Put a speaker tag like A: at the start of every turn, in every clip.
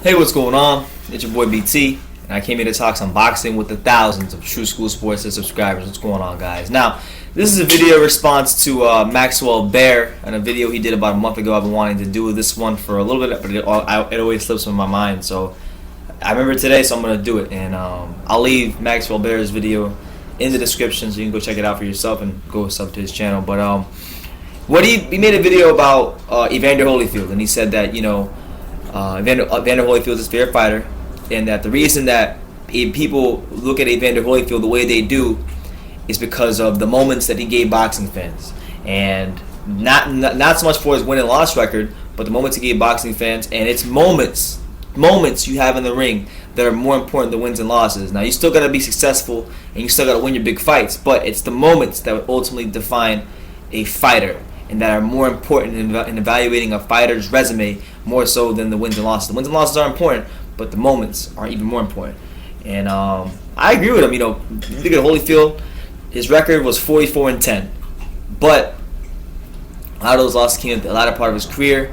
A: Hey, what's going on? It's your boy BT, and I came here to talk some boxing with the thousands of True School Sports subscribers. What's going on, guys? Now, this is a video response to Maxwell Baer and a video he did about a month ago. I've been wanting to do this one for a little bit, but it always slips from my mind. So I remember today, so I'm going to do it. And I'll leave Maxwell Baer's video in the description so you can go check it out for yourself and go sub to his channel. But he made a video about Evander Holyfield, and he said that, Evander Holyfield is a fair fighter, and that the reason that people look at Evander Holyfield the way they do is because of the moments that he gave boxing fans, and not so much for his win and loss record, but the moments he gave boxing fans. And it's moments you have in the ring that are more important than wins and losses. Now, you still got to be successful and you still got to win your big fights, but it's the moments that would ultimately define a fighter, and that are more important in evaluating a fighter's resume more so than the wins and losses. The wins and losses are important, but the moments are even more important. And I agree with him. Look at Holyfield. His record was 44-10, but a lot of those losses came at the latter part of his career.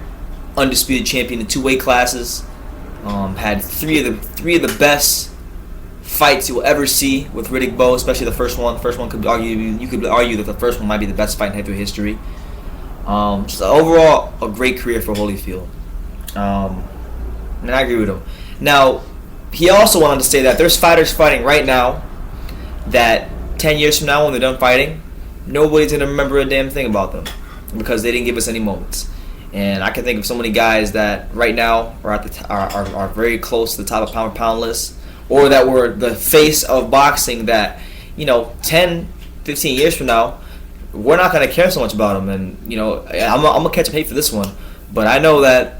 A: Undisputed champion in two weight classes. Had three of the best fights you'll ever see with Riddick Bowe, especially the first one. The first one you could argue that the first one might be the best fight in heavyweight history. Just overall, a great career for Holyfield. And I agree with him. Now, he also wanted to say that there's fighters fighting right now that 10 years from now, when they're done fighting, nobody's going to remember a damn thing about them because they didn't give us any moments. And I can think of so many guys that right now are are very close to the top of pound for pound list, or that were the face of boxing that, 10, 15 years from now, we're not going to care so much about them. And, I'm going to catch up hate for this one. But I know that,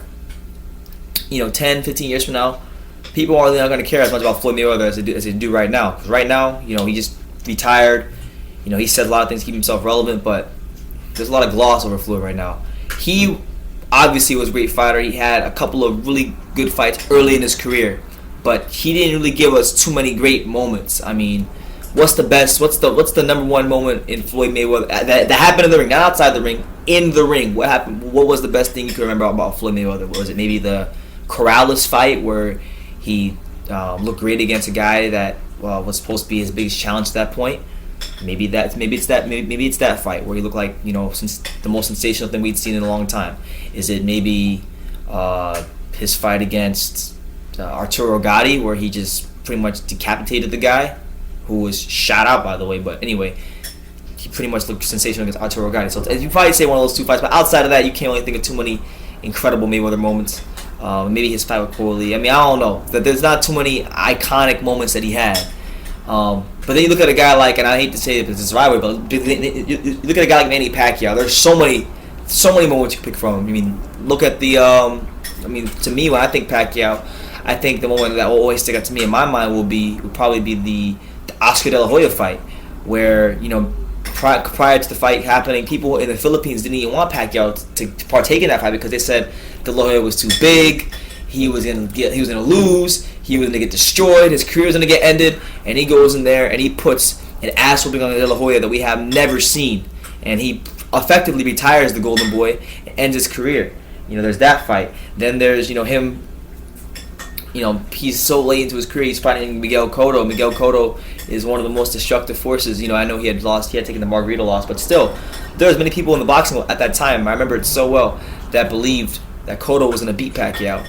A: 10, 15 years from now, people are really not going to care as much about Floyd Mayweather as they do right now. Because right now, he just retired. He said a lot of things to keep himself relevant, but there's a lot of gloss over Floyd right now. He obviously was a great fighter. He had a couple of really good fights early in his career, but he didn't really give us too many great moments. I mean, what's the number one moment in Floyd Mayweather that happened in the ring, not outside the ring, in the ring? What happened? What was the best thing you can remember about Floyd Mayweather? Was it maybe the Corrales fight where he looked great against a guy that was supposed to be his biggest challenge at that point? Maybe it's that fight where he looked like since the most sensational thing we'd seen in a long time. Is it maybe his fight against Arturo Gatti, where he just pretty much decapitated the guy, who was shot out, by the way? But anyway, he pretty much looked sensational against Arturo Gatti. So you probably say one of those two fights, but outside of that, you can't really think of too many incredible Mayweather moments. Maybe his fight with Corley. I mean, I don't know. There's not too many iconic moments that he had. But then you look at a guy like, and I hate to say it because it's rivalry, but you look at a guy like Manny Pacquiao. There's so many moments you pick from. I mean, look at the. To me, when I think Pacquiao, I think the moment that will always stick out to me in my mind would probably be the Oscar De La Hoya fight, where prior to the fight happening, people in the Philippines didn't even want Pacquiao to partake in that fight because they said De La Hoya was too big. He was gonna lose. He was gonna get destroyed. His career was gonna get ended. And he goes in there and he puts an ass whooping on De La Hoya that we have never seen, and he effectively retires the Golden Boy and ends his career. There's that fight. Then there's him. He's so late into his career. He's fighting Miguel Cotto. Miguel Cotto is one of the most destructive forces. I know he had taken the Margarita loss, but still, there was many people in the boxing at that time. I remember it so well, that believed that Cotto was gonna beat Pacquiao.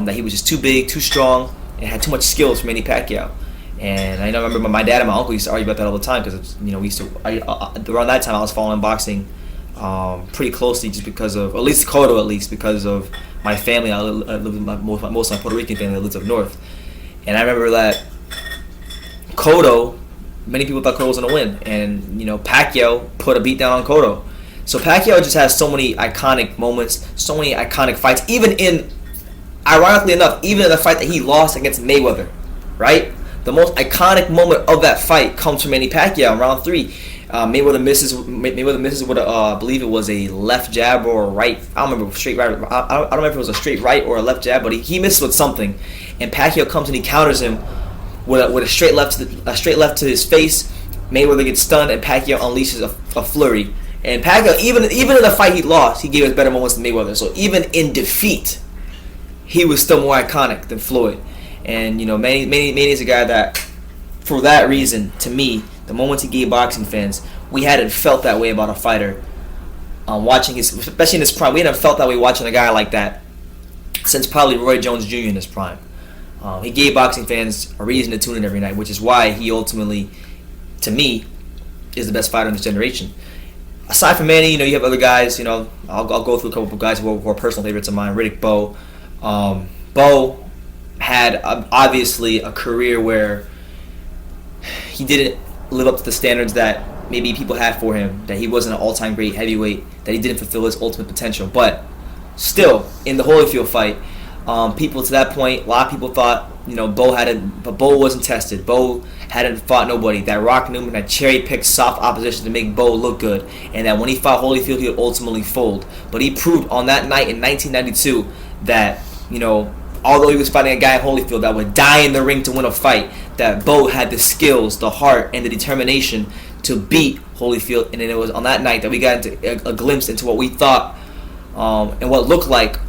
A: That he was just too big, too strong, and had too much skills for Manny Pacquiao. And I remember my dad and my uncle used to argue about that all the time because we used to. Around that time, I was following boxing pretty closely, just because of, at least Cotto, because of my family. I live with most of my Puerto Rican family that lives up north, and I remember that Cotto. Many people thought Cotto was gonna win, and Pacquiao put a beat down on Cotto. So Pacquiao just has so many iconic moments, so many iconic fights. Ironically enough, even in the fight that he lost against Mayweather, right? The most iconic moment of that fight comes from Manny Pacquiao in round 3. Mayweather misses with I believe it was a left jab or a right. I don't remember, straight right. I don't remember if it was a straight right or a left jab, but he missed with something, and Pacquiao comes and he counters him with a straight left to his face. Mayweather gets stunned, and Pacquiao unleashes a flurry. And Pacquiao, even in the fight he lost, he gave us better moments than Mayweather. So even in defeat, he was still more iconic than Floyd. And Manny is a guy that, for that reason, to me, the moment he gave boxing fans, we hadn't felt that way about a fighter. Watching his, especially in his prime, we hadn't felt that way watching a guy like that since probably Roy Jones Jr. in his prime. He gave boxing fans a reason to tune in every night, which is why he ultimately, to me, is the best fighter in this generation. Aside from Manny, you have other guys. I'll go through a couple of guys who are personal favorites of mine. Riddick Bowe. Bowe had obviously a career where he didn't live up to the standards that maybe people had for him, that he wasn't an all-time great heavyweight, that he didn't fulfill his ultimate potential. But still, in the Holyfield fight, people to that point, a lot of people thought, but Bowe wasn't tested. Bowe hadn't fought nobody. That Rock Newman had cherry-picked soft opposition to make Bowe look good, and that when he fought Holyfield, he would ultimately fold. But he proved on that night in 1992 that, although he was fighting a guy in Holyfield that would die in the ring to win a fight, that Bowe had the skills, the heart, and the determination to beat Holyfield. And then it was on that night that we got into a glimpse into what we thought and what looked like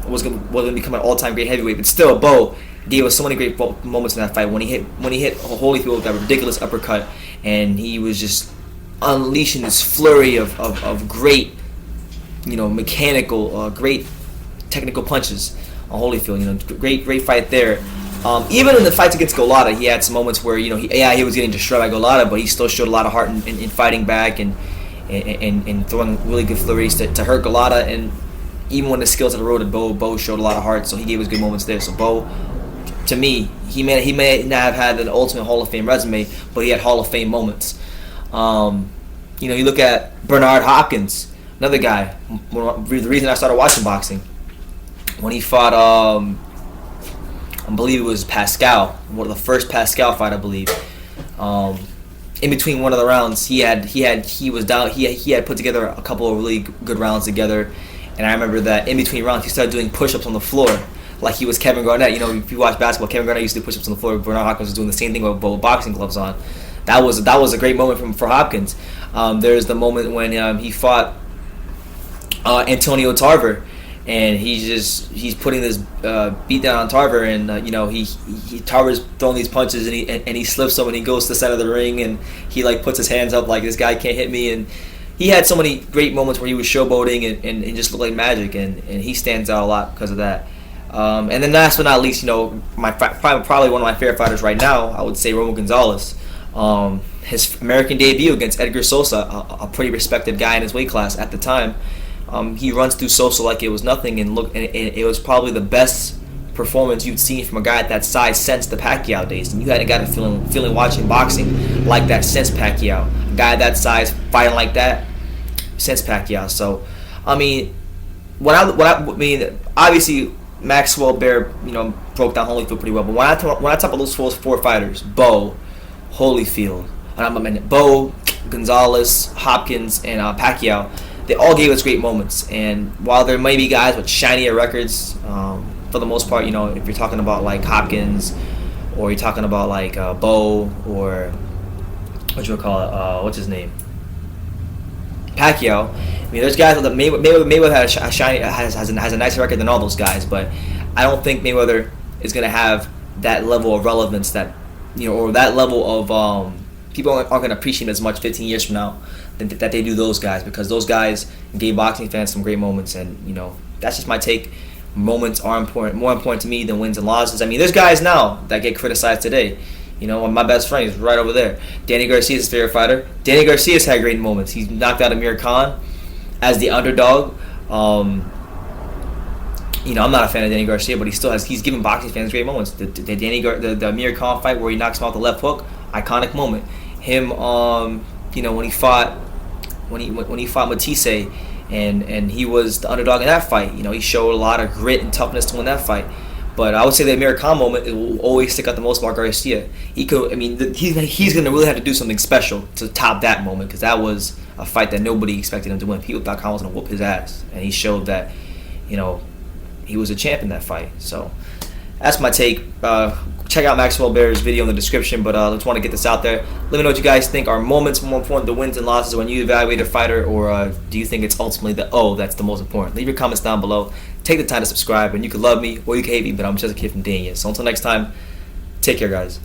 A: was going to become an all-time great heavyweight. But still, Bowe gave us so many great moments in that fight when he hit Holyfield with that ridiculous uppercut, and he was just unleashing this flurry of great, mechanical, great technical punches on Holyfield. Great fight there. Even in the fights against Golota, he had some moments where he was getting destroyed by Golota, but he still showed a lot of heart in fighting back and throwing really good flurries to hurt Golota. And even when the skills of the road, Bowe showed a lot of heart, so he gave us good moments there. So Bowe, to me, he may not have had an ultimate Hall of Fame resume, but he had Hall of Fame moments. You look at Bernard Hopkins, another guy. The reason I started watching boxing, when he fought, I believe it was Pascal, one of the first Pascal fight, I believe. In between one of the rounds, he had put together a couple of really good rounds together, and I remember that in between rounds, he started doing push-ups on the floor, like he was Kevin Garnett. If you watch basketball, Kevin Garnett used to do push-ups on the floor. Bernard Hopkins was doing the same thing with boxing gloves on. That was a great moment for Hopkins. There's the moment when he fought Antonio Tarver, and he's putting this beat down on Tarver, and Tarver's throwing these punches, and he slips some, and he goes to the center of the ring, and he puts his hands up like, this guy can't hit me. And he had so many great moments where he was showboating and just looked like magic, and he stands out a lot because of that. And then last but not least, probably one of my favorite fighters right now, I would say Romo Gonzalez. His American debut against Edgar Sosa, a pretty respected guy in his weight class at the time. He runs through Sosa like it was nothing, and it was probably the best performance you'd seen from a guy at that size since the Pacquiao days. And you hadn't got a feeling watching boxing like that since Pacquiao. A guy that size fighting like that since Pacquiao. So, obviously Maxwell Baer, broke down Holyfield pretty well. But when I talk about those four fighters, Bowe, Holyfield, Bowe, Gonzalez, Hopkins, and Pacquiao, they all gave us great moments. And while there may be guys with shinier records, for the most part, if you're talking about like Hopkins, or you're talking about like Bowe, or what's his name, Pacquiao. There's guys that Mayweather has a nicer record than all those guys, but I don't think Mayweather is going to have that level of relevance that or that level of people aren't going to appreciate him as much 15 years from now that they do those guys, because those guys gave boxing fans some great moments. And that's just my take. Moments are more important to me than wins and losses. There's guys now that get criticized today. My best friend is right over there. Danny Garcia's his favorite fighter. Danny Garcia's had great moments. He's knocked out Amir Khan as the underdog. I'm not a fan of Danny Garcia, but he's given boxing fans great moments. The Amir Khan fight where he knocks him out the left hook, iconic moment. Him, when he fought Matisse, and he was the underdog in that fight. He showed a lot of grit and toughness to win that fight. But I would say the Amir Khan moment, it will always stick out the most about Garcia. He's going to really have to do something special to top that moment, because that was a fight that nobody expected him to win. People thought Khan was going to whoop his ass, and he showed that, he was a champ in that fight. So that's my take. Check out Maxwell Baer's video in the description, but I just want to get this out there. Let me know what you guys think. Are moments more important than wins and losses when you evaluate a fighter, or do you think it's ultimately that's the most important? Leave your comments down below. Take the time to subscribe, and you can love me or you can hate me, but I'm just a kid from Dania. So until next time, take care, guys.